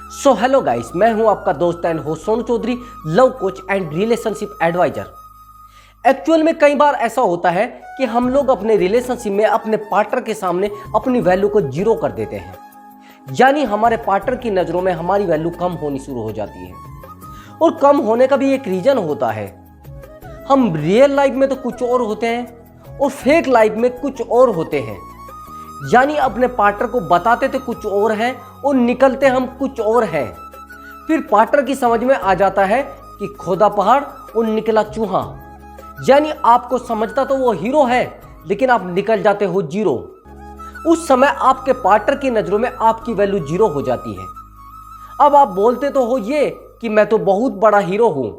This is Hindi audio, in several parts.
सो हेलो गाइस, मैं हूं आपका दोस्त and host Sonu Chaudhary, love coach and relationship advisor. Actual में कई बार ऐसा होता है कि हम लोग अपने रिलेशनशिप में अपने पार्टनर के सामने अपनी वैल्यू को जीरो कर देते हैं। यानी हमारे पार्टनर की नज़रों में हमारी वैल्यू कम होनी शुरू हो जाती है। और कम होने का भी एक रीज़न होता है। हम रियल लाइफ में तो कुछ और होते हैं और फेक लाइफ में कुछ और होते हैं। यानी अपने पार्टनर को बताते थे कुछ और हैं और निकलते हम कुछ और हैं। फिर पार्टनर की समझ में आ जाता है कि खोदा पहाड़ और निकला चूहा। यानी आपको समझता तो वो हीरो है, लेकिन आप निकल जाते हो जीरो। उस समय आपके पार्टनर की नज़रों में आपकी वैल्यू जीरो हो जाती है। अब आप बोलते तो हो ये कि मैं तो बहुत बड़ा हीरो हूं,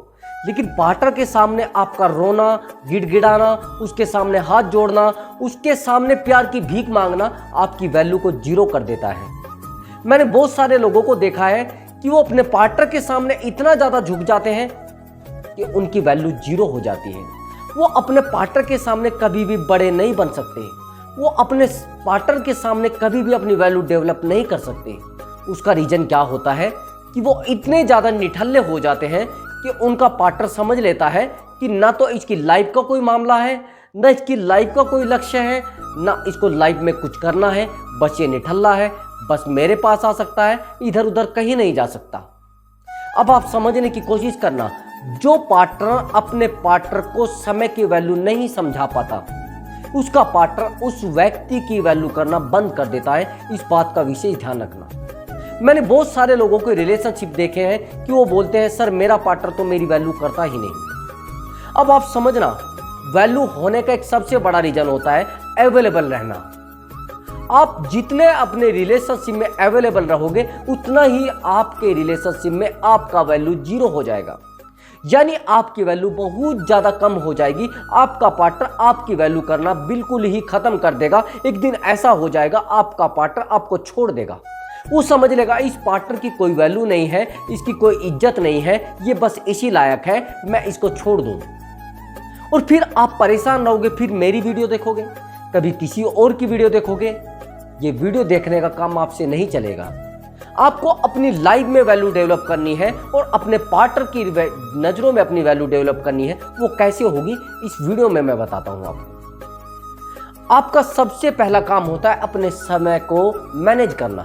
लेकिन पार्टनर के सामने आपका रोना, गिड़गिड़ाना, उसके सामने हाथ जोड़ना, उसके सामने प्यार की भीख मांगना आपकी वैल्यू को जीरो कर देता है। मैंने बहुत सारे लोगों को देखा है कि वो अपने पार्टनर के सामने इतना ज़्यादा झुक जाते हैं कि उनकी वैल्यू जीरो हो जाती है। वो अपने पार्टनर के सामने कभी भी बड़े नहीं बन सकते। वो अपने पार्टनर के सामने कभी भी अपनी वैल्यू डेवलप नहीं कर सकते। उसका रीज़न क्या होता है कि वो इतने ज़्यादा निठल्ले हो जाते हैं कि उनका पार्टनर समझ लेता है कि ना तो इसकी लाइफ का कोई मामला है, ना इसकी लाइफ का कोई लक्ष्य है, ना इसको लाइफ में कुछ करना है। बस ये निठल्ला है, बस मेरे पास आ सकता है, इधर उधर कहीं नहीं जा सकता। अब आप समझने की कोशिश करना, जो पार्टनर अपने पार्टनर को समय की वैल्यू नहीं समझा पाता, उसका पार्टनर उस व्यक्ति की वैल्यू करना बंद कर देता है। इस बात का विशेष ध्यान रखना। मैंने बहुत सारे लोगों के रिलेशनशिप देखे हैं कि वो बोलते हैं सर मेरा पार्टनर तो मेरी वैल्यू करता ही नहीं। अब आप समझना, वैल्यू होने का एक सबसे बड़ा रीजन होता है अवेलेबल रहना। आप जितने अपने रिलेशनशिप में अवेलेबल रहोगे, उतना ही आपके रिलेशनशिप में आपका वैल्यू जीरो हो जाएगा। यानी आपकी वैल्यू बहुत ज़्यादा कम हो जाएगी। आपका पार्टनर आपकी वैल्यू करना बिल्कुल ही खत्म कर देगा। एक दिन ऐसा हो जाएगा आपका पार्टनर आपको छोड़ देगा। वो समझ लेगा इस पार्टनर की कोई वैल्यू नहीं है, इसकी कोई इज्जत नहीं है, ये बस इसी लायक है, मैं इसको छोड़ दूँ। और फिर आप परेशान रहोगे, फिर मेरी वीडियो देखोगे, कभी किसी और की वीडियो देखोगे। ये वीडियो देखने का काम आपसे नहीं चलेगा। आपको अपनी लाइफ में वैल्यू डेवलप करनी है और अपने पार्टनर की नज़रों में अपनी वैल्यू डेवलप करनी है। वो कैसे होगी इस वीडियो में मैं बताता हूँ आपको। आपका सबसे पहला काम होता है अपने समय को मैनेज करना,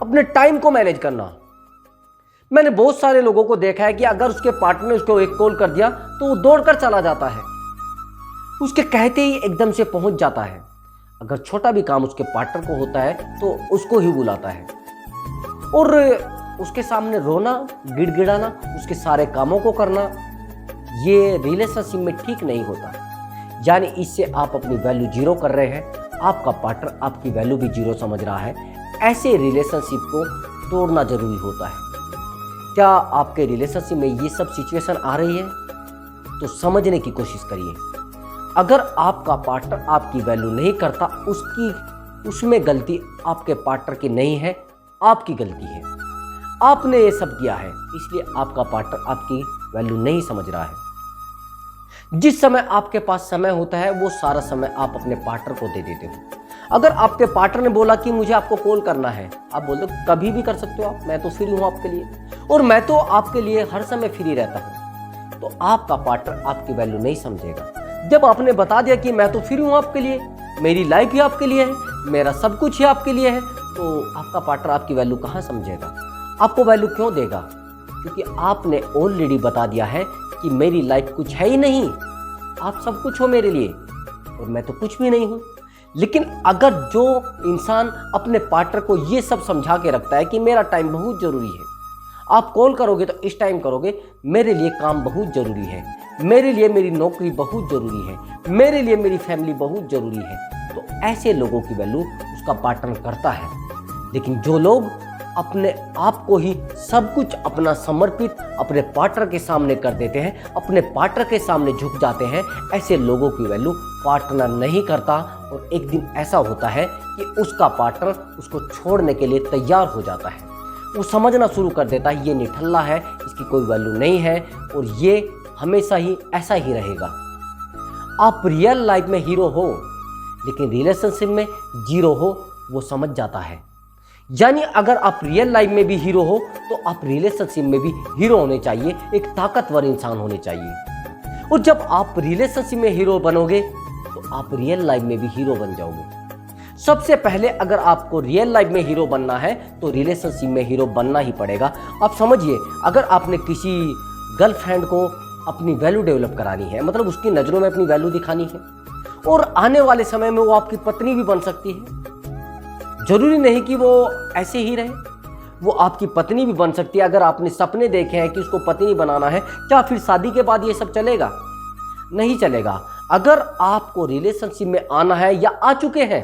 अपने टाइम को मैनेज करना। मैंने बहुत सारे लोगों को देखा है कि अगर उसके पार्टनर ने उसको एक कॉल कर दिया तो वो दौड़कर चला जाता है, उसके कहते ही एकदम से पहुंच जाता है। अगर छोटा भी काम उसके पार्टनर को होता है तो उसको ही बुलाता है और उसके सामने रोना, गिड़गिड़ाना, उसके सारे कामों को करना, ये रिलेशनशिप में ठीक नहीं होता। यानी इससे आप अपनी वैल्यू जीरो कर रहे हैं, आपका पार्टनर आपकी वैल्यू भी जीरो समझ रहा है। ऐसे रिलेशनशिप को तोड़ना जरूरी होता है। क्या आपके रिलेशनशिप में ये सब सिचुएशन आ रही है? तो समझने की कोशिश करिए। अगर आपका पार्टनर आपकी वैल्यू नहीं करता, उसमें गलती आपके पार्टनर की नहीं है, आपकी गलती है। आपने ये सब किया है, इसलिए आपका पार्टनर आपकी वैल्यू नहीं समझ रहा है। जिस समय आपके पास समय होता है, वो सारा समय आप अपने पार्टनर को दे देते हो। अगर आपके पार्टनर ने बोला कि मुझे आपको कॉल करना है, आप बोलते हो कभी भी कर सकते हो आप, मैं तो फ्री हूँ आपके लिए, और मैं तो आपके लिए हर समय फ्री रहता हूँ। तो आपका पार्टनर आपकी वैल्यू नहीं समझेगा। जब आपने बता दिया कि मैं तो फ्री हूँ आपके लिए, मेरी लाइफ ही आपके लिए है, मेरा सब कुछ ही आपके लिए है, तो आपका पार्टनर आपकी वैल्यू कहाँ समझेगा? आपको वैल्यू क्यों देगा? क्योंकि आपने ऑलरेडी बता दिया है कि मेरी लाइफ कुछ है ही नहीं, आप सब कुछ हो मेरे लिए और मैं तो कुछ भी नहीं हूँ। लेकिन अगर जो इंसान अपने पार्टनर को ये सब समझा के रखता है कि मेरा टाइम बहुत ज़रूरी है, आप कॉल करोगे तो इस टाइम करोगे, मेरे लिए काम बहुत ज़रूरी है, मेरे लिए मेरी नौकरी बहुत ज़रूरी है, मेरे लिए मेरी फैमिली बहुत ज़रूरी है, तो ऐसे लोगों की वैल्यू उसका पार्टनर करता है। लेकिन जो लोग अपने आप को ही सब कुछ अपना समर्पित अपने पार्टनर के सामने कर देते हैं, अपने पार्टनर के सामने झुक जाते हैं, ऐसे लोगों की वैल्यू पार्टनर नहीं करता। और एक दिन ऐसा होता है कि उसका पार्टनर उसको छोड़ने के लिए तैयार हो जाता है। वो समझना शुरू कर देता है ये निठल्ला है, इसकी कोई वैल्यू नहीं है और ये हमेशा ही ऐसा ही रहेगा। आप रियल लाइफ में हीरो हो, लेकिन रिलेशनशिप में जीरो हो, वो समझ जाता है। यानी अगर आप रियल लाइफ में भी हीरो हो तो आप रिलेशनशिप में भी हीरो होने चाहिए, एक ताकतवर इंसान होने चाहिए। और जब आप रिलेशनशिप में हीरो बनोगे तो आप रियल लाइफ में भी हीरो बन जाओगे। सबसे पहले अगर आपको रियल लाइफ में हीरो बनना है तो रिलेशनशिप में हीरो बनना ही पड़ेगा। आप समझिए, अगर आपने किसी गर्लफ्रेंड को अपनी वैल्यू डेवलप करानी है, मतलब उसकी नज़रों में अपनी वैल्यू दिखानी है, और आने वाले समय में वो आपकी पत्नी भी बन सकती है। जरूरी नहीं कि वो ऐसे ही रहे, वो आपकी पत्नी भी बन सकती है। अगर आपने सपने देखे हैं कि उसको पत्नी बनाना है, क्या फिर शादी के बाद ये सब चलेगा? नहीं चलेगा। अगर आपको रिलेशनशिप में आना है या आ चुके हैं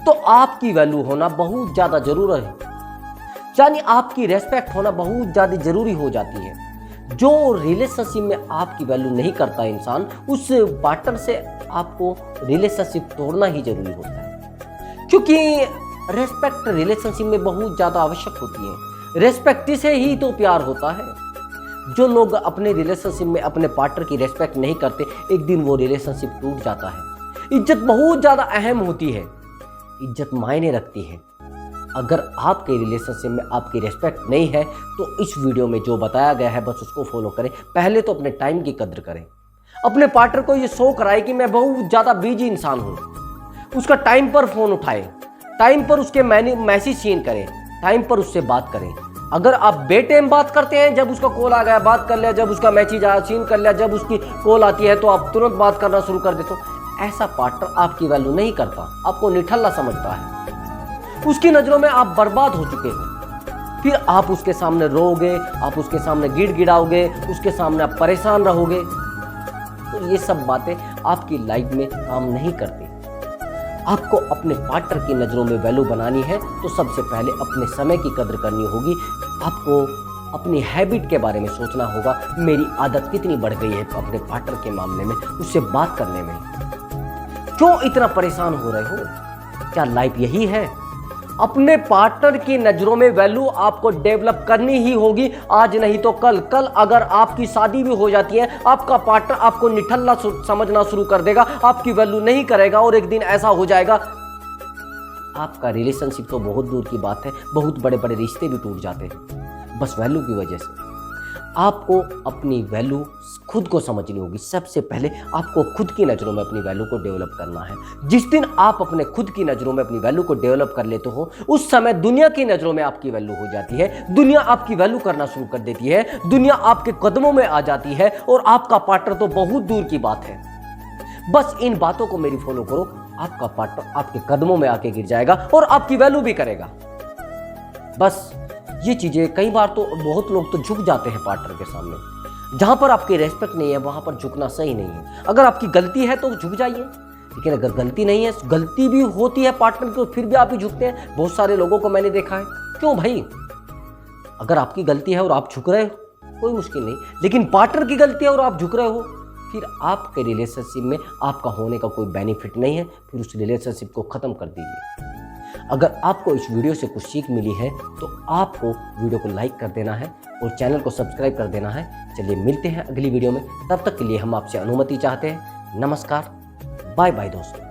तो आपकी वैल्यू होना बहुत ज़्यादा जरूरी है, यानी आपकी रेस्पेक्ट होना बहुत ज़्यादा जरूरी हो जाती है। जो रिलेशनशिप में आपकी वैल्यू नहीं करता इंसान, उस पार्टनर से आपको रिलेशनशिप तोड़ना ही जरूरी होता है, क्योंकि रेस्पेक्ट रिलेशनशिप में बहुत ज़्यादा आवश्यक होती है। रेस्पेक्ट से ही तो प्यार होता है। जो लोग अपने रिलेशनशिप में अपने पार्टनर की रेस्पेक्ट नहीं करते, एक दिन वो रिलेशनशिप टूट जाता है। इज्जत बहुत ज़्यादा अहम होती है, इज्जत मायने रखती है। अगर आपके रिलेशनशिप में आपकी रेस्पेक्ट नहीं है तो इस वीडियो में जो बताया गया है बस उसको फॉलो करें। पहले तो अपने टाइम की कदर करें, अपने पार्टनर को ये शो कराए कि मैं बहुत ज़्यादा बिजी इंसान हूँ। उसका टाइम पर फ़ोन उठाएं, टाइम पर उसके मैसेज सीन करें, टाइम पर उससे बात करें। अगर आप बेटाइम बात करते हैं, जब उसका कॉल आ गया बात कर लिया, जब उसका मैसेज आया सीन कर लिया, जब उसकी कॉल आती है तो आप तुरंत बात करना शुरू कर देते हो, ऐसा पार्टनर आपकी वैल्यू नहीं करता, आपको निठल्ला समझता है। उसकी नज़रों में आप बर्बाद हो चुके हो। फिर आप उसके सामने रोओगे, आप उसके सामने गिड़गिड़ाओगे, उसके सामने आप परेशान रहोगे। तो ये सब बातें आपकी लाइफ में काम नहीं करती। आपको अपने पार्टनर की नज़रों में वैल्यू बनानी है तो सबसे पहले अपने समय की कदर करनी होगी। आपको अपनी हैबिट के बारे में सोचना होगा, मेरी आदत कितनी बढ़ गई है अपने पार्टनर के मामले में, उससे बात करने में। क्यों इतना परेशान हो रहे हो? क्या लाइफ यही है? अपने पार्टनर की नज़रों में वैल्यू आपको डेवलप करनी ही होगी, आज नहीं तो कल। कल अगर आपकी शादी भी हो जाती है, आपका पार्टनर आपको निठल्ला समझना शुरू कर देगा, आपकी वैल्यू नहीं करेगा, और एक दिन ऐसा हो जाएगा आपका रिलेशनशिप तो बहुत दूर की बात है, बहुत बड़े बड़े रिश्ते भी टूट जाते हैं बस वैल्यू की वजह से। आपको अपनी वैल्यू खुद को समझनी होगी। सबसे पहले आपको खुद की नज़रों में अपनी वैल्यू को डेवलप करना है। जिस दिन आप अपने खुद की नज़रों में अपनी वैल्यू को डेवलप कर लेते हो, उस समय दुनिया की नज़रों में आपकी वैल्यू हो जाती है। दुनिया आपकी वैल्यू करना शुरू कर देती है, दुनिया आपके कदमों में आ जाती है, और आपका पार्टनर तो बहुत दूर की बात है। बस इन बातों को मेरी फॉलो करो, आपका पार्टनर आपके कदमों में आके गिर जाएगा और आपकी वैल्यू भी करेगा। बस ये चीज़ें, कई बार तो बहुत लोग तो झुक जाते हैं पार्टनर के सामने। जहाँ पर आपकी रेस्पेक्ट नहीं है वहाँ पर झुकना सही नहीं है। अगर आपकी गलती है तो झुक जाइए, लेकिन अगर गलती नहीं है, गलती भी होती है पार्टनर की, फिर भी आप ही झुकते हैं। बहुत सारे लोगों को मैंने देखा है। क्यों भाई? अगर आपकी गलती है और आप झुक रहे हो कोई मुश्किल नहीं, लेकिन पार्टनर की गलती है और आप झुक रहे हो, फिर आपके रिलेशनशिप में आपका होने का कोई बेनिफिट नहीं है। फिर उस रिलेशनशिप को ख़त्म कर दीजिए। अगर आपको इस वीडियो से कुछ सीख मिली है तो आपको वीडियो को लाइक कर देना है और चैनल को सब्सक्राइब कर देना है। चलिए मिलते हैं अगली वीडियो में, तब तक के लिए हम आपसे अनुमति चाहते हैं। नमस्कार, बाय बाय दोस्तों।